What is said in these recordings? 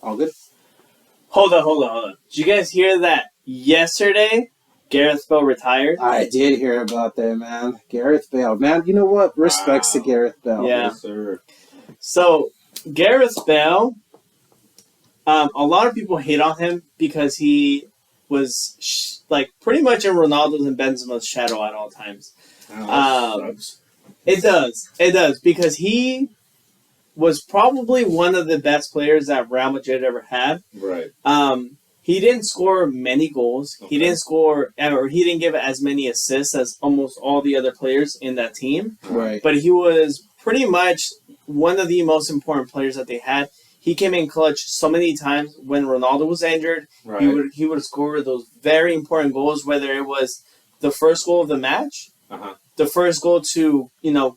All good? Hold on. Did you guys hear that yesterday Gareth Bale retired? I did hear about that, man. Gareth Bale. Man, you know what? Respects to Gareth Bale. Yeah. Yes, sir. So, Gareth Bale, a lot of people hate on him because he was pretty much in Ronaldo's and Benzema's shadow at all times. Sucks. It does, because he was probably one of the best players that Real Madrid ever had. Right. He didn't score many goals. Okay. He didn't give as many assists as almost all the other players in that team. Right. But he was pretty much one of the most important players that they had. He came in clutch so many times when Ronaldo was injured. Right. He would score those very important goals, whether it was the first goal of the match, the first goal to,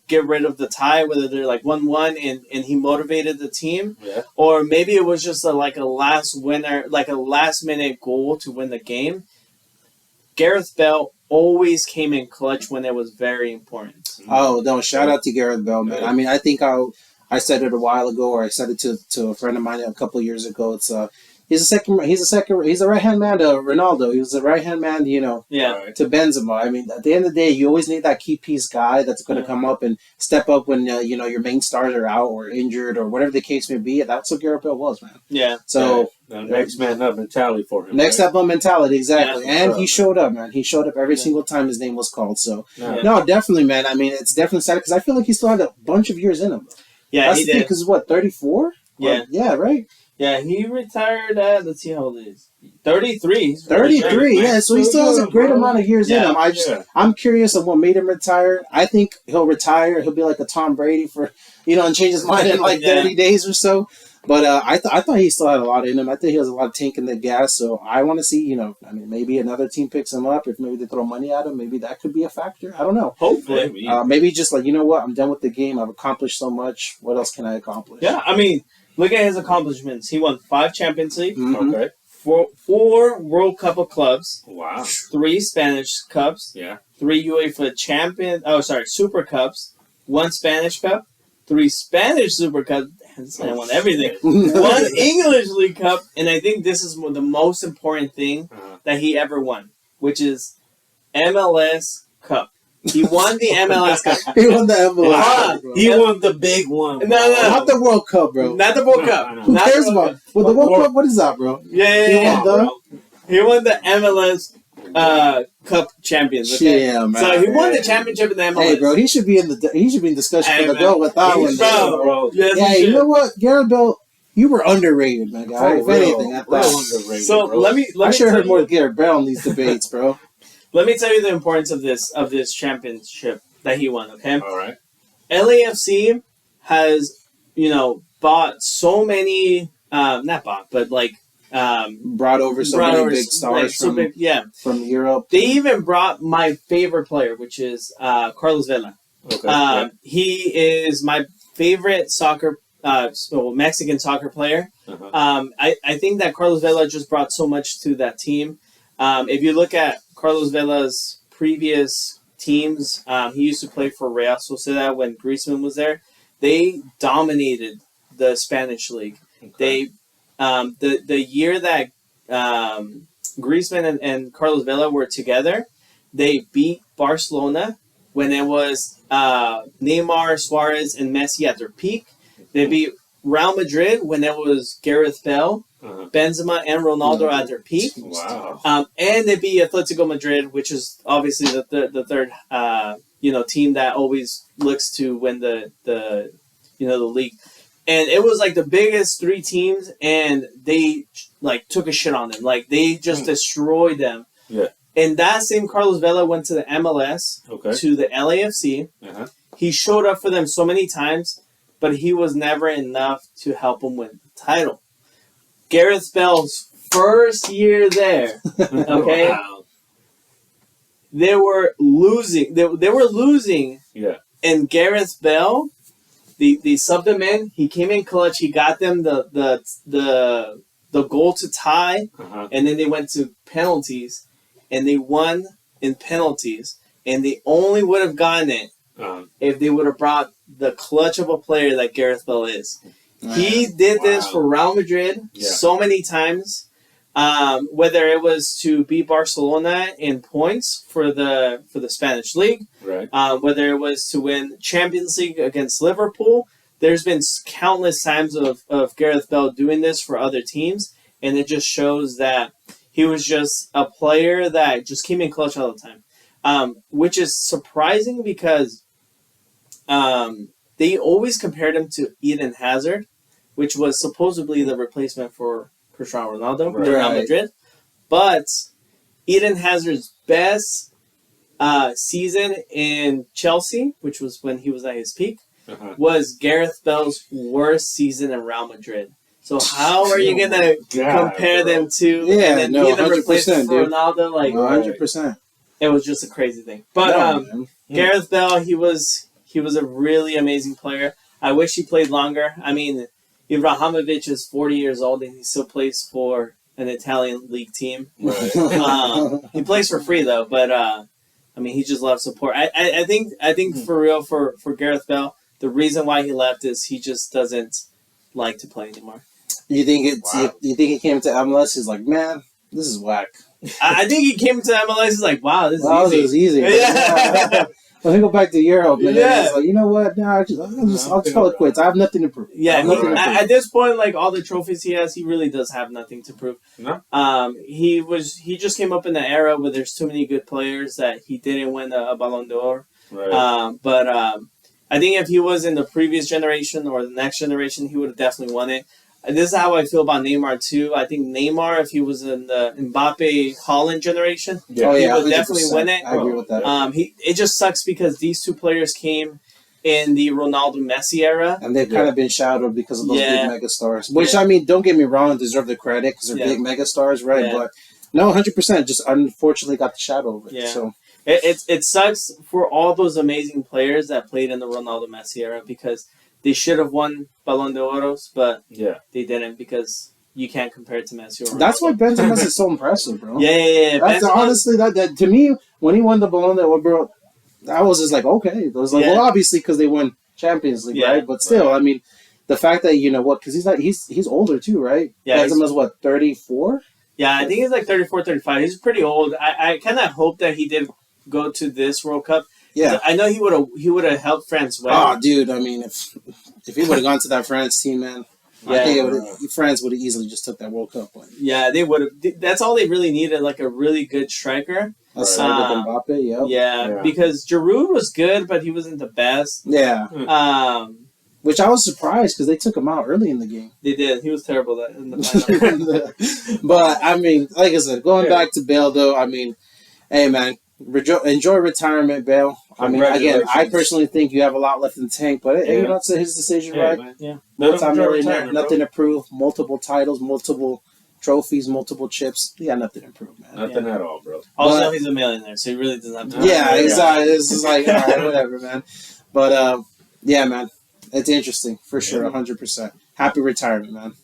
get rid of the tie, whether they're 1-1 and he motivated the team, or maybe it was just a last minute goal to win the game. Gareth Bale always came in clutch when it was very important. Oh, no, shout out to Gareth Bale, man. I mean, I think I said it a while ago, or I said it to a friend of mine a couple of years ago. It's he's a right hand man to Ronaldo. He was a right hand man, to Benzema. I mean, at the end of the day, you always need that key piece guy that's going to come up and step up when your main stars are out or injured or whatever the case may be. That's what Gareth Bale was, man. Yeah. So next man up mentality for him. Next up mentality, exactly. Yeah, and he showed up, man. He showed up every single time his name was called. So no, definitely, man. I mean, it's definitely sad because I feel like he still had a bunch of years in him. Yeah, that's he the thing, did. because what, 34? Yeah. Yeah, right? Yeah, he retired at, let's see how old he is. 33. 33, yeah. So he still has a great amount of years in him. I'm curious of what made him retire. I think he'll retire. He'll be like a Tom Brady and change his mind in 30 days or so. But I thought he still had a lot in him. I think he has a lot of tank in the gas. So I want to see, maybe another team picks him up. If maybe they throw money at him, maybe that could be a factor. I don't know. Hopefully. Maybe just you know what? I'm done with the game. I've accomplished so much. What else can I accomplish? Yeah, I mean, look at his accomplishments. He won 5 Champions League. Mm-hmm. Okay. 4 World Cup of Clubs. Wow. 3 Spanish Cups. Yeah. 3 UEFA Super Cups. 1 Spanish Cup. 3 Spanish Super Cups. I won everything. 1 English League Cup. And I think this is the most important thing that he ever won, which is MLS Cup. He won the MLS Cup. He won the MLS Cup, bro. He won the big one. No. Not the World Cup, bro. Not the World Cup. Who cares about? Well, the World Cup, what is that, bro? Yeah. He won the MLS Cup champions. Okay? Yeah, man. So he won the championship in the MLS. Hey, bro, he should be in discussion for the goal with that one. Bro. Yes, yeah, you know what, Gareth Bale, you were underrated, my guy. If anything, I thought. Underrated, so bro. let me. I should have heard more Gareth Bale in these debates, bro. Let me tell you the importance of this championship that he won. Okay. All right. LAFC has bought so many brought over so many big stars from Europe. They even brought my favorite player, which is Carlos Vela. Okay. He is my favorite Mexican soccer player. I think that Carlos Vela just brought so much to that team. If you look at Carlos Vela's previous teams, he used to play for Real Sociedad when Griezmann was there. They dominated the Spanish league. Okay. They the year that Griezmann and Carlos Vela were together, they beat Barcelona when it was Neymar, Suarez, and Messi at their peak. They beat Real Madrid when it was Gareth Bale, Benzema, and Ronaldo at their peak. Wow. And they beat Atletico Madrid, which is obviously the third team that always looks to win the league. And it was the biggest 3 teams, and they took a shit on them. They just destroyed them. Yeah. And that same Carlos Vela went to the MLS, to the LAFC. He showed up for them so many times, but he was never enough to help them win the title. Gareth Bale's first year there, okay? Wow. They were losing. They were losing. Yeah. And Gareth Bale, they subbed him in. He came in clutch. He got them the goal to tie, and then they went to penalties, and they won in penalties. And they only would have gotten it if they would have brought the clutch of a player that Gareth Bale is. He did this for Real Madrid so many times. Whether it was to beat Barcelona in points for the Spanish league, right? Whether it was to win Champions League against Liverpool, there's been countless times of Gareth Bale doing this for other teams, and it just shows that he was just a player that just came in clutch all the time, which is surprising because they always compared him to Eden Hazard, which was supposedly the replacement for Cristiano Ronaldo in Real Madrid. But Eden Hazard's best season in Chelsea, which was when he was at his peak, was Gareth Bale's worst season in Real Madrid. So how are you going to compare them to and then be the replacement for Ronaldo? Like 100%. It was just a crazy thing. But Gareth Bale, he was a really amazing player. I wish he played longer. I mean, Ibrahimovic is 40 years old and he still plays for an Italian league team. Right. He plays for free though, but I mean, he just loves support. I think for real for Gareth Bale, the reason why he left is he just doesn't like to play anymore. You think you think he came to MLS? He's like, man, this is whack. I think he came to MLS. He's like, wow, this is easy. This is easy. Yeah. Let me go back to Europe. And Yeah. He's like, you know what? No, I'll call it quits. I have nothing to prove. Yeah, at this point, like all the trophies he has, he really does have nothing to prove. No. He just came up in the era where there's too many good players that he didn't win a Ballon d'Or. Right. But I think if he was in the previous generation or the next generation, he would have definitely won it. This is how I feel about Neymar too. I think Neymar, if he was in the Mbappe Haaland generation, he would definitely win it. I agree with that. It just sucks because these two players came in the Ronaldo Messi era, and they've kind of been shadowed because of those big megastars. Which I mean, don't get me wrong, deserve the credit because they're big megastars, right? But no, 100%, just unfortunately got the shadow of it. Yeah. So it sucks for all those amazing players that played in the Ronaldo Messi era because they should have won Ballon d'Oros, but they didn't because you can't compare it to Messi or Ronaldo. That's why Benzema is so impressive, bro. Yeah. That's honestly that to me when he won the Ballon d'Or, bro, I was just like, okay. It was like, well, obviously because they won Champions League, right? But still, I mean, the fact that because he's older too, right? Yeah, Benzema's what 34. Yeah, I think he's like 34, 35. He's pretty old. I kind of hope that he did go to this World Cup. Yeah, I know he would have helped France win. Oh, dude! I mean, if he would have gone to that France team, man, I think France would have easily just took that World Cup one. Yeah, they would have. That's all they really needed, like a really good striker. Aside with Mbappe, yeah, because Giroud was good, but he wasn't the best. Yeah. Which I was surprised because they took him out early in the game. They did. He was terrible in the final. But I mean, like I said, going back to Bale, though, I mean, hey, man. Enjoy retirement, Bale. I mean, again, I personally think you have a lot left in the tank, but hey, that's his decision, right? Man. Yeah. Multi millionaire, nothing to prove, multiple titles, multiple trophies, multiple chips. Yeah, nothing to prove, man. Nothing at all, bro. Also, he's a millionaire, so he really doesn't have to. Yeah, exactly. It's just like, all right, whatever, man. But yeah, man, it's interesting for sure, 100%. Happy retirement, man.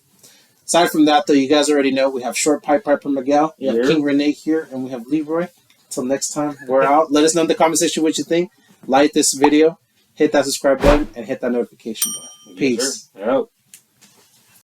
Aside from that, though, you guys already know we have Short Pipe Miguel, we have King Renee here, and we have Leroy. Until next time, we're out. Let us know in the comment section what you think. Like this video, hit that subscribe button, and hit that notification button. Peace. Yes,